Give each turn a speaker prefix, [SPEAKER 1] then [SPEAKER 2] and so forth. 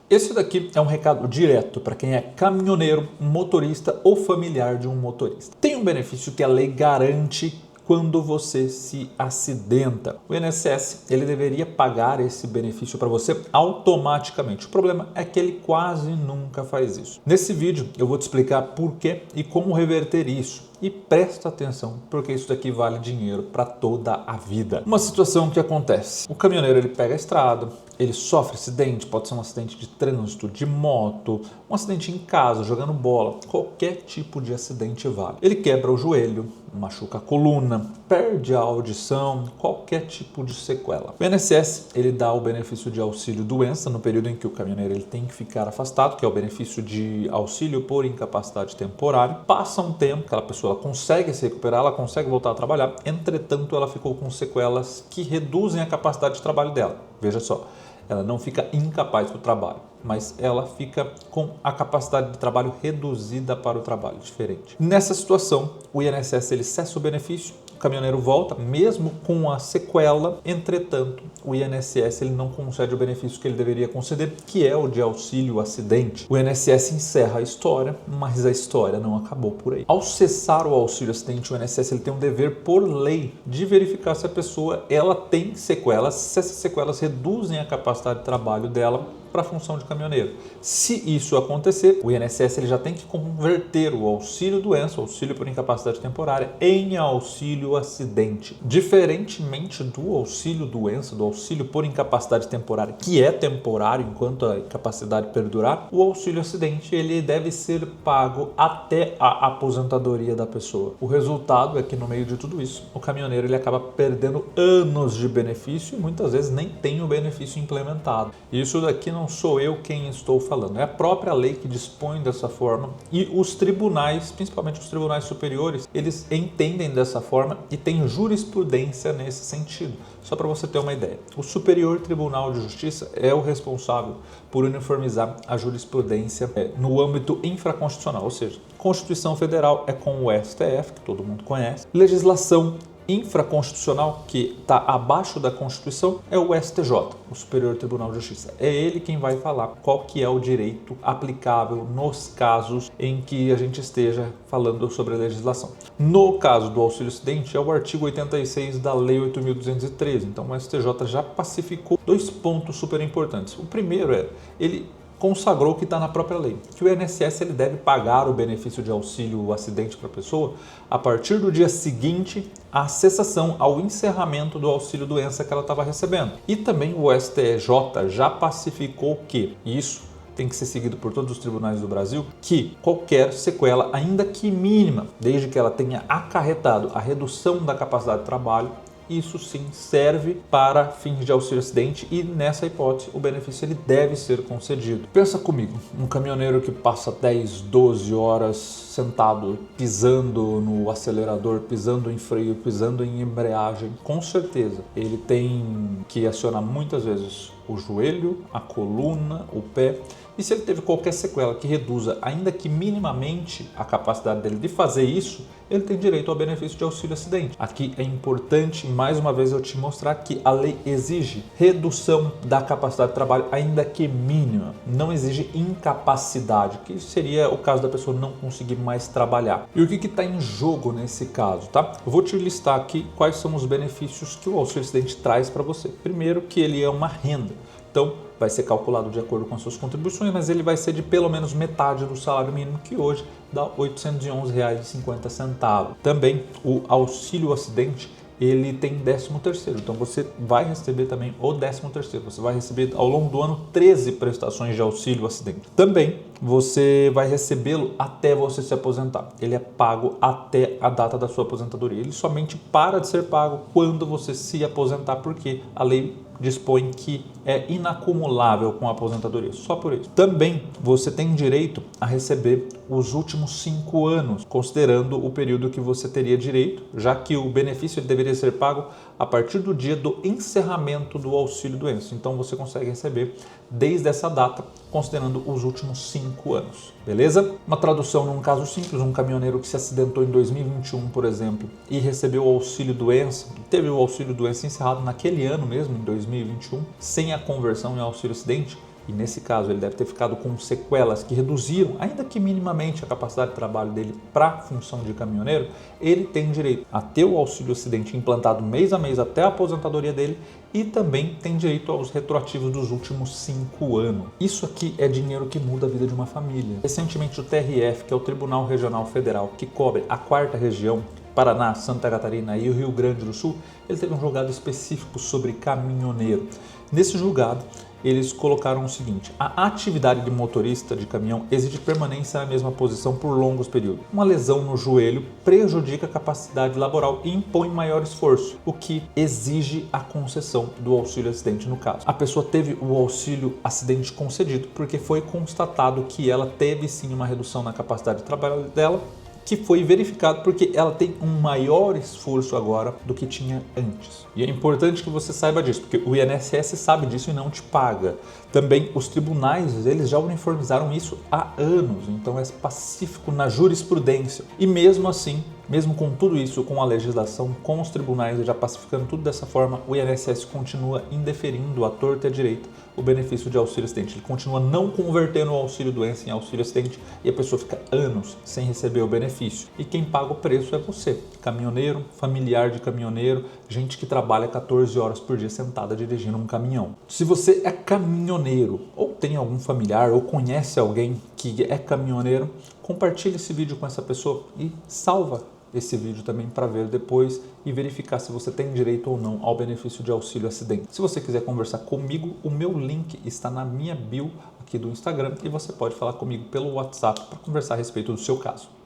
[SPEAKER 1] Esse daqui é um recado direto para quem é caminhoneiro, motorista ou familiar de um motorista. Tem um benefício que a lei garante quando você se acidenta. O INSS, ele deveria pagar esse benefício para você automaticamente. O problema é que ele quase nunca faz isso. Nesse vídeo eu vou te explicar por que e como reverter isso. E presta atenção, porque isso daqui vale dinheiro para toda a vida. Uma situação que acontece: o caminhoneiro ele pega a estrada, ele sofre acidente, pode ser um acidente de trânsito, de moto, um acidente em casa, jogando bola, qualquer tipo de acidente vale. Ele quebra o joelho, machuca a coluna, perde a audição, qualquer tipo de sequela. O INSS, ele dá o benefício de auxílio doença no período em que o caminhoneiro ele tem que ficar afastado, que é o benefício de auxílio por incapacidade temporária. Passa um tempo, aquela pessoa ela consegue se recuperar, ela consegue voltar a trabalhar, entretanto ela ficou com sequelas que reduzem a capacidade de trabalho dela. Veja só, ela não fica incapaz para o trabalho, mas ela fica com a capacidade de trabalho reduzida para o trabalho, diferente. Nessa situação, o INSS ele cessa o benefício, o caminhoneiro volta, mesmo com a sequela, entretanto, o INSS ele não concede o benefício que ele deveria conceder, que é o de auxílio acidente. O INSS encerra a história, mas a história não acabou por aí. Ao cessar o auxílio acidente, o INSS ele tem um dever por lei de verificar se a pessoa ela tem sequelas, se essas sequelas reduzem a capacidade de trabalho dela para a função de caminhoneiro. Se isso acontecer, o INSS ele já tem que converter o auxílio doença, o auxílio por incapacidade temporária, em auxílio acidente. Diferentemente do auxílio doença, do auxílio por incapacidade temporária, que é temporário enquanto a incapacidade perdurar, o auxílio acidente ele deve ser pago até a aposentadoria da pessoa. O resultado é que no meio de tudo isso, o caminhoneiro ele acaba perdendo anos de benefício e muitas vezes nem tem o benefício implementado. Isso daqui não sou eu quem estou falando, é a própria lei que dispõe dessa forma e os tribunais, principalmente os tribunais superiores, eles entendem dessa forma e tem jurisprudência nesse sentido. Só para você ter uma ideia, o Superior Tribunal de Justiça é o responsável por uniformizar a jurisprudência no âmbito infraconstitucional, ou seja, Constituição Federal é com o STF, que todo mundo conhece, legislação infraconstitucional, que está abaixo da Constituição, é o STJ, o Superior Tribunal de Justiça. É ele quem vai falar qual que é o direito aplicável nos casos em que a gente esteja falando sobre a legislação. No caso do auxílio acidente, é o artigo 86 da Lei 8.213. Então o STJ já pacificou dois pontos super importantes. O primeiro é, ele consagrou que está na própria lei, que o INSS ele deve pagar o benefício de auxílio acidente para a pessoa a partir do dia seguinte à cessação, ao encerramento do auxílio doença que ela estava recebendo. E também o STJ já pacificou que isso tem que ser seguido por todos os tribunais do Brasil, que qualquer sequela, ainda que mínima, desde que ela tenha acarretado a redução da capacidade de trabalho, isso sim serve para fins de auxílio acidente e nessa hipótese o benefício ele deve ser concedido. Pensa comigo, um caminhoneiro que passa 10, 12 horas sentado, pisando no acelerador, pisando em freio, pisando em embreagem, com certeza ele tem que acionar muitas vezes o joelho, a coluna, o pé. E se ele teve qualquer sequela que reduza, ainda que minimamente, a capacidade dele de fazer isso, ele tem direito ao benefício de auxílio acidente. Aqui é importante, mais uma vez, eu te mostrar que a lei exige redução da capacidade de trabalho, ainda que mínima. Não exige incapacidade, que seria o caso da pessoa não conseguir mais trabalhar. E o que está em jogo nesse caso, tá? Eu vou te listar aqui quais são os benefícios que o auxílio acidente traz para você. Primeiro, que ele é uma renda. Então, vai ser calculado de acordo com as suas contribuições, mas ele vai ser de pelo menos metade do salário mínimo, que hoje dá R$ 811,50. Também o auxílio acidente, ele tem 13º, então você vai receber também o 13º. Você vai receber ao longo do ano 13 prestações de auxílio acidente. Também você vai recebê-lo até você se aposentar. Ele é pago até a data da sua aposentadoria. Ele somente para de ser pago quando você se aposentar, porque a lei dispõe que é inacumulável com a aposentadoria, só por isso. Também você tem direito a receber os últimos 5 anos, considerando o período que você teria direito, já que o benefício ele deveria ser pago a partir do dia do encerramento do auxílio doença. Então você consegue receber desde essa data, considerando os últimos 5 anos. Beleza? Uma tradução num caso simples, um caminhoneiro que se acidentou em 2021, por exemplo, e recebeu o auxílio doença, teve o auxílio doença encerrado naquele ano mesmo, em 2021, sem a conversão em auxílio acidente, e nesse caso ele deve ter ficado com sequelas que reduziram, ainda que minimamente, a capacidade de trabalho dele para a função de caminhoneiro, ele tem direito a ter o auxílio acidente implantado mês a mês até a aposentadoria dele e também tem direito aos retroativos dos últimos 5 anos. Isso aqui é dinheiro que muda a vida de uma família. Recentemente o TRF, que é o Tribunal Regional Federal, que cobre a 4ª região, Paraná, Santa Catarina e o Rio Grande do Sul, ele teve um julgado específico sobre caminhoneiro. Nesse julgado, eles colocaram o seguinte: a atividade de motorista de caminhão exige permanência na mesma posição por longos períodos. Uma lesão no joelho prejudica a capacidade laboral e impõe maior esforço, o que exige a concessão do auxílio acidente no caso. A pessoa teve o auxílio acidente concedido porque foi constatado que ela teve sim uma redução na capacidade de trabalho dela, que foi verificado porque ela tem um maior esforço agora do que tinha antes. E é importante que você saiba disso, porque o INSS sabe disso e não te paga. Também os tribunais, eles já uniformizaram isso há anos, então é pacífico na jurisprudência. E mesmo assim, mesmo com tudo isso, com a legislação, com os tribunais já pacificando tudo dessa forma, o INSS continua indeferindo à torta e à direita o benefício de auxílio acidente. Ele continua não convertendo o auxílio doença em auxílio acidente e a pessoa fica anos sem receber o benefício. E quem paga o preço é você, caminhoneiro, familiar de caminhoneiro, gente que trabalha 14 horas por dia sentada dirigindo um caminhão. Se você é caminhoneiro ou tem algum familiar ou conhece alguém que é caminhoneiro, compartilhe esse vídeo com essa pessoa e salva esse vídeo também para ver depois e verificar se você tem direito ou não ao benefício de auxílio acidente. Se você quiser conversar comigo, o meu link está na minha bio aqui do Instagram e você pode falar comigo pelo WhatsApp para conversar a respeito do seu caso.